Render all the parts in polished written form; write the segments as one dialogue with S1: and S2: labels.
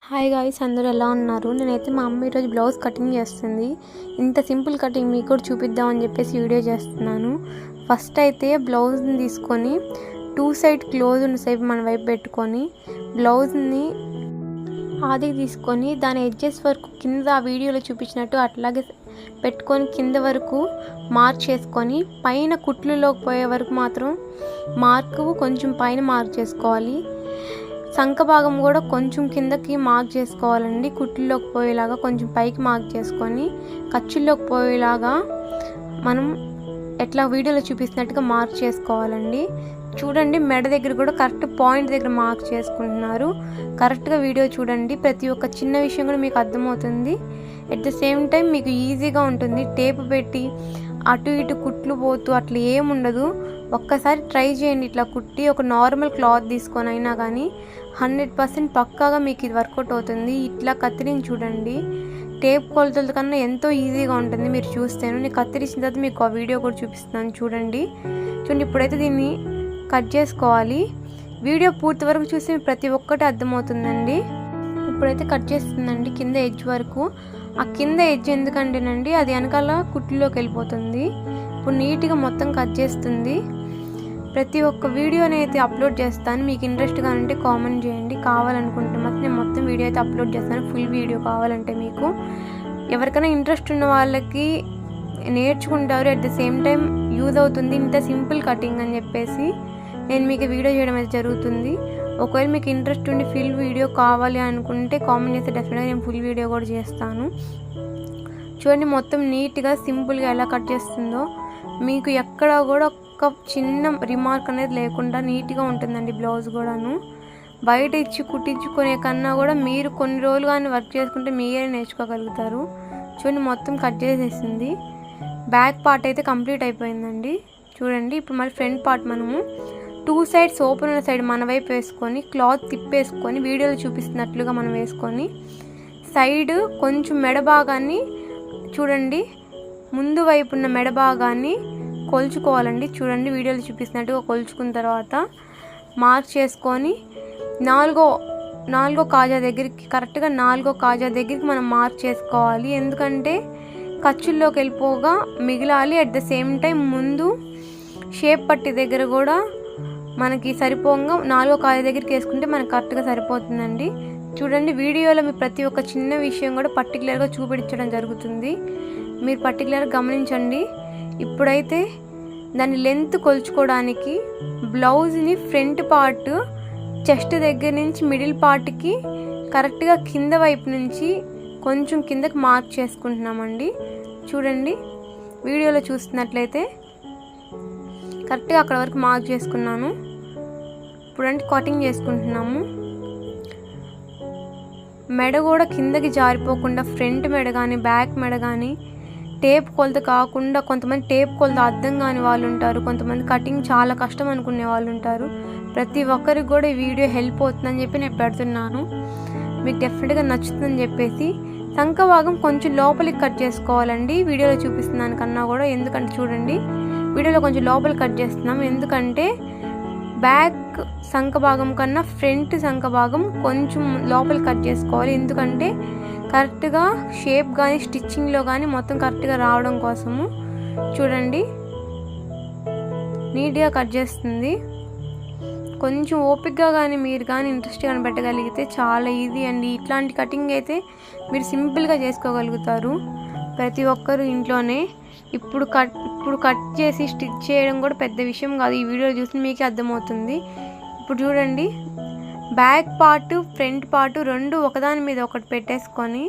S1: Hi guys, అందరూ ఎలా ఉన్నారు? నేనైతే మా అమ్మ ఈరోజు బ్లౌజ్ కటింగ్ చేస్తుంది. ఇంత సింపుల్ కటింగ్ మీకు కూడా చూపిద్దామని చెప్పేసి వీడియో చేస్తున్నాను. ఫస్ట్ అయితే బ్లౌజ్ని తీసుకొని 2 సైడ్ క్లోజ్ ఉన్న సైడ్ మన వైపు పెట్టుకొని బ్లౌజ్ని ఆదికి తీసుకొని దాని ఎడ్జెస్ వరకు కింద ఆ వీడియోలో చూపించినట్టు అట్లాగే పెట్టుకొని కింద వరకు మార్క్ చేసుకొని పైన కుట్లులోకి పోయే వరకు మాత్రం మార్కు కొంచెం పైన మార్క్ చేసుకోవాలి. సంక భాగం కూడా కొంచెం కిందకి మార్క్ చేసుకోవాలండి. కుట్లలోకి పోయేలాగా కొంచెం పైకి మార్క్ చేసుకొని ఖర్చుల్లోకి పోయేలాగా మనం ఎట్లా వీడియోలో చూపిస్తున్నట్టుగా మార్క్ చేసుకోవాలండి. చూడండి, మెడ దగ్గర కూడా కరెక్ట్ పాయింట్ దగ్గర మార్క్ చేసుకుంటున్నారు. కరెక్ట్గా వీడియో చూడండి, ప్రతి ఒక్క చిన్న విషయం కూడా మీకు అర్థమవుతుంది. ఎట్ ద సేమ్ టైం మీకు ఈజీగా ఉంటుంది. టేపు పెట్టి అటు ఇటు కుట్లు పోతూ అట్లా ఏముండదు. ఒక్కసారి ట్రై చేయండి. ఇట్లా కుట్టి ఒక నార్మల్ క్లాత్ తీసుకొని అయినా కానీ 100% పక్కాగా మీకు ఇది వర్కౌట్ అవుతుంది. ఇట్లా కత్తిరించి చూడండి, టేప్ కొలతల కన్నా ఎంతో ఈజీగా ఉంటుంది. మీరు చూస్తేను నేను కత్తిరించిన తర్వాత మీకు ఆ వీడియో కూడా చూపిస్తున్నాను. చూడండి. ఇప్పుడైతే దీన్ని కట్ చేసుకోవాలి. వీడియో పూర్తి వరకు చూస్తే ప్రతి ఒక్కటి అర్థమవుతుందండి. ఇప్పుడైతే కట్ చేస్తుందండి కింద ఎడ్జ్ వరకు. ఆ కింద ఎడ్జ్ ఎందుకంటేనండి అది వెనకాల కుట్లులోకి వెళ్ళిపోతుంది. ఇప్పుడు నీట్గా మొత్తం కట్ చేస్తుంది. ప్రతి ఒక్క వీడియోని అయితే అప్లోడ్ చేస్తాను. మీకు ఇంట్రెస్ట్గా ఉంటే కామెంట్ చేయండి. కావాలనుకుంటే మాత్రం నేను మొత్తం వీడియో అయితే అప్లోడ్ చేస్తాను. ఫుల్ వీడియో కావాలంటే మీకు ఎవరికైనా ఇంట్రెస్ట్ ఉన్న వాళ్ళకి నేర్చుకుంటారు. At the same time use అవుతుంది. ఇంత సింపుల్ కటింగ్ అని చెప్పేసి నేను మీకు వీడియో చేయడం అయితే జరుగుతుంది. ఒకవేళ మీకు ఇంట్రెస్ట్ ఉండి ఫుల్ వీడియో కావాలి అనుకుంటే కామెంట్ చేస్తే డెఫినెట్గా నేను ఫుల్ వీడియో కూడా చేస్తాను. చూడండి, మొత్తం నీట్గా సింపుల్గా ఎలా కట్ చేస్తుందో మీకు ఎక్కడ కూడా ఒక చిన్న రిమార్క్ అనేది లేకుండా నీట్గా ఉంటుందండి. బ్లౌజ్ కూడాను బయట ఇచ్చి కుట్టించుకునే కన్నా కూడా మీరు కొన్ని రోజులు కానీ వర్క్ చేసుకుంటే మీరే నేర్చుకోగలుగుతారు. చూడండి, మొత్తం కట్ చేసేసింది. బ్యాక్ పార్ట్ అయితే కంప్లీట్ అయిపోయిందండి. చూడండి, ఇప్పుడు మరి ఫ్రంట్ పార్ట్ మనము 2 సైడ్స్ ఓపెన్ ఉన్న సైడ్ మన వైపు వేసుకొని క్లాత్ తిప్పేసుకొని వీడియోలో చూపిస్తున్నట్లుగా మనం వేసుకొని సైడ్ కొంచెం మెడ భాగాన్ని చూడండి, ముందు వైపు ఉన్న మెడ భాగాన్ని కొలుచుకోవాలండి. చూడండి, వీడియోలో చూపిస్తున్నట్టుగా కొలుచుకున్న తర్వాత మార్క్ చేసుకొని నాలుగో కాజా దగ్గరికి కరెక్ట్గా 4వ కాజా దగ్గరికి మనం మార్క్ చేసుకోవాలి. ఎందుకంటే ఖర్చుల్లోకి వెళ్ళిపోగా మిగిలాలి. అట్ ద సేమ్ టైం ముందు షేప్ పట్టి దగ్గర కూడా మనకి సరిపోగా 4వ కాజా దగ్గరికి వేసుకుంటే మనకు కరెక్ట్గా సరిపోతుందండి. చూడండి, వీడియోలో మీ ప్రతి ఒక్క చిన్న విషయం కూడా పర్టికులర్గా చూపించడం జరుగుతుంది. మీరు పర్టికులర్గా గమనించండి. ఇప్పుడైతే దాని లెంత్ కొలుచుకోవడానికి బ్లౌజ్ని ఫ్రంట్ పార్ట్ చెస్ట్ దగ్గర నుంచి మిడిల్ పార్ట్కి కరెక్ట్గా కింద వైపు నుంచి కొంచెం కిందకి మార్క్ చేసుకుంటున్నామండి. చూడండి, వీడియోలో చూస్తున్నట్లయితే కరెక్ట్గా అక్కడ వరకు మార్క్ చేసుకున్నాను. ఇప్పుడంటే కటింగ్ చేసుకుంటున్నాము. మెడ కూడా కిందకి జారిపోకుండా ఫ్రంట్ మెడ కానీ బ్యాక్ మెడ కానీ టేప్ కొలత కాకుండా, కొంతమంది టేప్ కొలత అర్థం కాని వాళ్ళు ఉంటారు, కొంతమంది కటింగ్ చాలా కష్టం అనుకునే వాళ్ళు ఉంటారు. ప్రతి ఒక్కరికి కూడా ఈ వీడియో హెల్ప్ అవుతుందని చెప్పి నేను పెడుతున్నాను. మీకు డెఫినెట్గా నచ్చుతుందని చెప్పేసి సంక భాగం కొంచెం లోపలికి కట్ చేసుకోవాలండి. వీడియోలో చూపిస్తున్నాను కన్నా కూడా. ఎందుకంటే చూడండి, వీడియోలో కొంచెం లోపలికి కట్ చేస్తున్నాం. ఎందుకంటే బ్యాక్ సంక భాగం కన్నా ఫ్రంట్ సంక భాగం కొంచెం లోపలికి కట్ చేసుకోవాలి. ఎందుకంటే కరెక్ట్గా షేప్ కానీ స్టిచ్చింగ్లో కానీ మొత్తం కరెక్ట్గా రావడం కోసము. చూడండి, నీట్గా కట్ చేస్తుంది. కొంచెం ఓపిక్గా కానీ మీరు కానీ ఇంట్రెస్ట్ కానీ పెట్టగలిగితే చాలా ఈజీ అండి. ఇట్లాంటి కటింగ్ అయితే మీరు సింపుల్గా చేసుకోగలుగుతారు ప్రతి ఒక్కరు ఇంట్లోనే. ఇప్పుడు కట్ చేసి స్టిచ్ చేయడం కూడా పెద్ద విషయం కాదు. ఈ వీడియో చూసి మీకే అర్థమవుతుంది. ఇప్పుడు చూడండి, బ్యాక్ పార్ట్ ఫ్రంట్ పార్ట్ రెండు ఒకదాని మీద ఒకటి పెట్టేసుకొని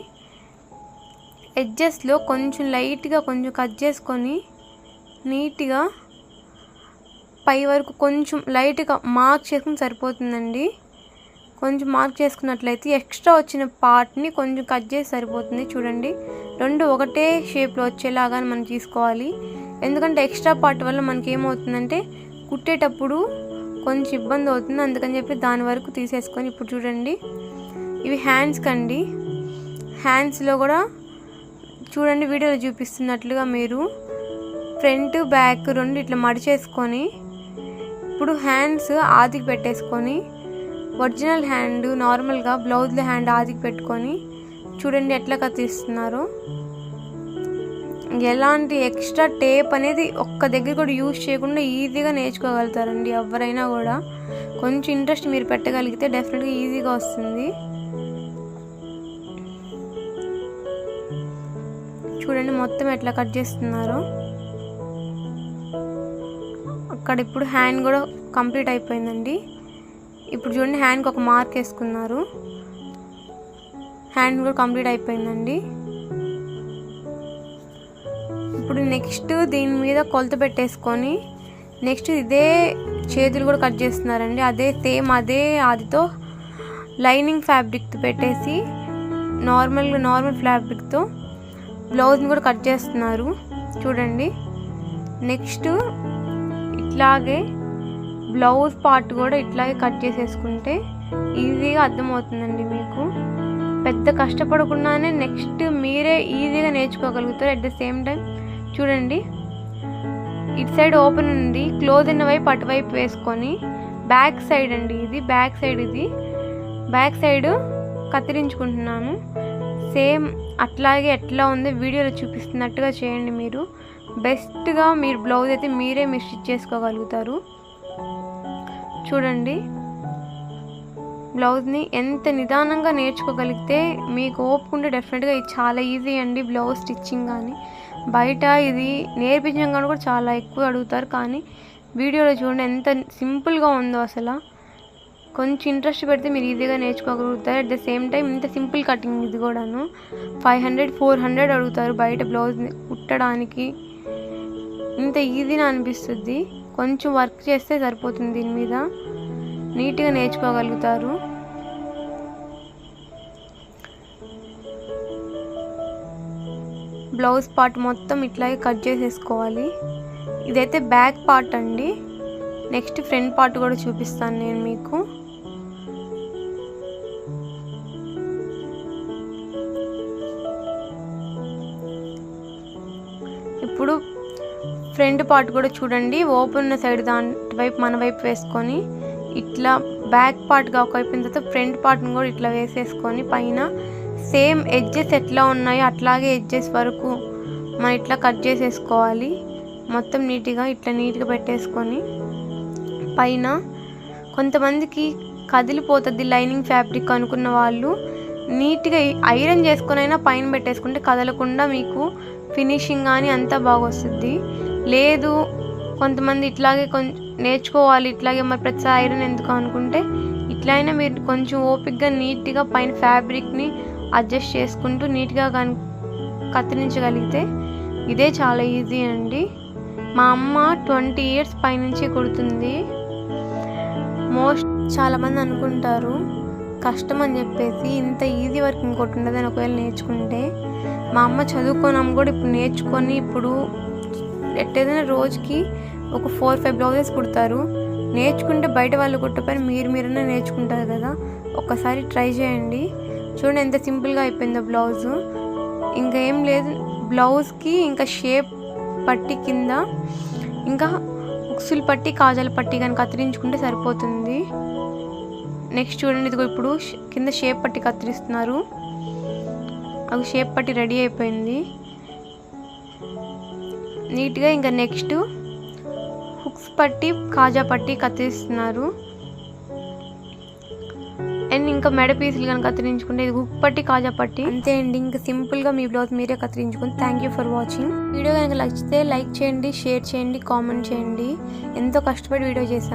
S1: ఎడ్జెస్లో కొంచెం లైట్గా కొంచెం కట్ చేసుకొని నీట్గా పై వరకు కొంచెం లైట్గా మార్క్ చేసుకుని సరిపోతుందండి. కొంచెం మార్క్ చేసుకున్నట్లయితే ఎక్స్ట్రా వచ్చిన పార్ట్ని కొంచెం కట్ చేసి సరిపోతుంది. చూడండి, రెండు ఒకటే షేప్లో వచ్చేలాగా మనం తీసుకోవాలి. ఎందుకంటే ఎక్స్ట్రా పార్ట్ వల్ల మనకి ఏమవుతుందంటే కుట్టేటప్పుడు కొంచెం ఇబ్బంది అవుతుంది. అందుకని చెప్పి దాని వరకు తీసేసుకొని ఇప్పుడు చూడండి, ఇవి హ్యాండ్స్ కండి. హ్యాండ్స్లో కూడా చూడండి, వీడియోలో చూపిస్తున్నట్లుగా మీరు ఫ్రంట్ బ్యాక్ రెండు ఇట్లా మడిచేసుకొని ఇప్పుడు హ్యాండ్స్ ఆదికి పెట్టేసుకొని ఒరిజినల్ హ్యాండ్ నార్మల్గా బ్లౌజ్లో హ్యాండ్ ఆదికి పెట్టుకొని చూడండి ఎట్లా కత్తిస్తున్నారు. ఎలాంటి ఎక్స్ట్రా టేప్ అనేది ఒక్క దగ్గర కూడా యూజ్ చేయకుండా ఈజీగా నేర్చుకోగలుగుతారండి ఎవరైనా కూడా. కొంచెం ఇంట్రెస్ట్ మీరు పెట్టగలిగితే డెఫినెట్గా ఈజీగా వస్తుంది. చూడండి మొత్తం ఎట్లా కట్ చేస్తున్నారు. అక్కడ ఇప్పుడు హ్యాండ్ కూడా కంప్లీట్ అయిపోయిందండి. ఇప్పుడు చూడండి హ్యాండ్కి ఒక మార్క్ వేసుకున్నారు. హ్యాండ్ కూడా కంప్లీట్ అయిపోయిందండి. ఇప్పుడు నెక్స్ట్ దీని మీద కొలత పెట్టేసుకొని నెక్స్ట్ ఇదే చేతులు కూడా కట్ చేస్తున్నారండి. అదే సేమ్ అదే ఆదితో లైనింగ్ ఫ్యాబ్రిక్ పెట్టేసి నార్మల్ ఫ్యాబ్రిక్తో బ్లౌజ్ని కూడా కట్ చేస్తున్నారు చూడండి. నెక్స్ట్ ఇట్లాగే బ్లౌజ్ పార్ట్ కూడా ఇట్లాగే కట్ చేసేసుకుంటే ఈజీగా అర్థమవుతుందండి మీకు. పెద్ద కష్టపడకుండానే నెక్స్ట్ మీరే ఈజీగా నేర్చుకోగలుగుతారు. అట్ ద సేమ్ టైం చూడండి ఇటు సైడ్ ఓపెన్ ఉంది, క్లోజ్ అయిన వైపు అటువైపు వేసుకొని బ్యాక్ సైడ్ అండి ఇది బ్యాక్ సైడ్ కత్తిరించుకుంటున్నాను. సేమ్ అట్లాగే ఎట్లా ఉందో వీడియోలో చూపిస్తున్నట్టుగా చేయండి. మీరు బెస్ట్గా మీరు బ్లౌజ్ అయితే మీరు స్టిచ్ చేసుకోగలుగుతారు. చూడండి బ్లౌజ్ని ఎంత నిదానంగా నేర్చుకోగలిగితే మీకు ఓపుకుంటే డెఫినెట్గా ఇది చాలా ఈజీ అండి. బ్లౌజ్ స్టిచ్చింగ్ కానీ బయట ఇది నేర్పించడం కానీ కూడా చాలా ఎక్కువ అడుగుతారు, కానీ వీడియోలో చూడండి ఎంత సింపుల్గా ఉందో. అసలు కొంచెం ఇంట్రెస్ట్ పెడితే మీరు ఈజీగా నేర్చుకోగలుగుతారు. అట్ ద సేమ్ టైం ఇంత సింపుల్ కటింగ్ ఇది కూడాను 500-400 అడుగుతారు బయట బ్లౌజ్ కుట్టడానికి. ఇంత ఈజీగా అనిపిస్తుంది. కొంచెం వర్క్ చేస్తే సరిపోతుంది, దీని మీద నీట్గా నేర్చుకోగలుగుతారు. బ్లౌజ్ పార్ట్ మొత్తం ఇట్లాగే కట్ చేసేసుకోవాలి. ఇదైతే బ్యాక్ పార్ట్ అండి. నెక్స్ట్ ఫ్రంట్ పార్ట్ కూడా చూపిస్తాను నేను మీకు. ఇప్పుడు ఫ్రంట్ పార్ట్ కూడా చూడండి ఓపెన్ ఉన్న సైడ్ దాని వైపు మన వైపు వేసుకొని ఇట్లా బ్యాక్ పార్ట్గా ఒక అయిపోయిన తర్వాత ఫ్రంట్ పార్ట్ని కూడా ఇట్లా వేసేసుకొని పైన సేమ్ ఎడ్జెస్ ఎట్లా ఉన్నాయో అట్లాగే ఎడ్జెస్ వరకు మనం ఇట్లా కట్ చేసేసుకోవాలి. మొత్తం నీట్గా పెట్టేసుకొని పైన కొంతమందికి కదిలిపోతుంది లైనింగ్ ఫ్యాబ్రిక్ అనుకున్న వాళ్ళు నీట్గా ఐరన్ చేసుకొని అయినా పైన పెట్టేసుకుంటే కదలకుండా మీకు ఫినిషింగ్ కానీ అంతా బాగా వస్తుంది. లేదు కొంతమంది ఇట్లాగే నేర్చుకోవాలి ఇట్లాగే మరి ప్రతిసారి ఐరన్ ఎందుకు అనుకుంటే ఇట్లయినా మీరు కొంచెం ఓపిక్గా నీట్గా పైన ఫ్యాబ్రిక్ని అడ్జస్ట్ చేసుకుంటూ నీట్గా కత్తిరించగలిగితే ఇదే చాలా ఈజీ అండి. మా అమ్మ 20 years పైనుంచి కుడుతుంది. చాలామంది అనుకుంటారు కష్టం అని చెప్పేసి, ఇంత ఈజీ వర్క్ ఇంకోటి ఉండదని ఒకవేళ నేర్చుకుంటే. మా అమ్మ చదువుకోనాము కూడా ఇప్పుడు నేర్చుకొని ఇప్పుడు ఎట్టేదైనా రోజుకి ఒక 4-5 బ్లౌజెస్ కుడతారు. నేర్చుకుంటే బయట వాళ్ళు కుట్టపైన మీరైనా నేర్చుకుంటారు కదా. ఒక్కసారి ట్రై చేయండి. చూడండి ఎంత సింపుల్గా అయిపోయిందో బ్లౌజు. ఇంకా ఏం లేదు, బ్లౌజ్కి ఇంకా షేప్ పట్టి కింద ఇంకా ఉక్సులు పట్టి కాజాల పట్టి కానీ కత్తిరించుకుంటే సరిపోతుంది. నెక్స్ట్ చూడండి ఇదిగో ఇప్పుడు కింద షేప్ పట్టి కత్తిరిస్తున్నారు. అది షేప్ పట్టి రెడీ అయిపోయింది నీట్గా. ఇంకా నెక్స్ట్ హుక్స్ పట్టి కాజా పట్టి కత్తిరిస్తున్నారు. అండ్ ఇంకా మెడ పీసులు కానీ కత్తిరించుకుంటే ఇది హుక్ పట్టి కాజా పట్టి అంతే అండి. ఇంకా సింపుల్గా మీ బ్లౌజ్ మీరే కత్తిరించుకుని. Thank you for watching. Video కనుక నచ్చితే లైక్ చేయండి, షేర్ చేయండి, కామెంట్ చేయండి. ఎంతో కష్టపడి వీడియో చేశాం.